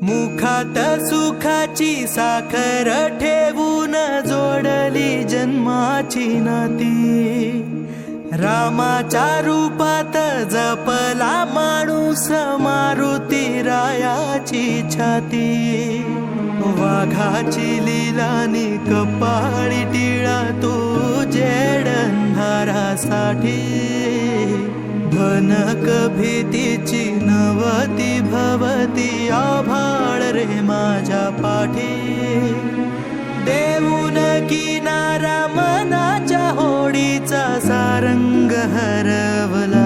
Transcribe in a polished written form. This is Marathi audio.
मुखात सुखाची साखर ठेवून जोडली जन्माची नाती। रामाच्या रूपात जपला माणूस मारुती रायाची छाती। वाघाची लीलानी कपाळी टिळा तू जेड अंधारासाठी। भनक भीतीची नवती भवती आभाळ रे माझ्या पाठी। देऊन किनारा मनाच्या होडीचा सारंग हरवला।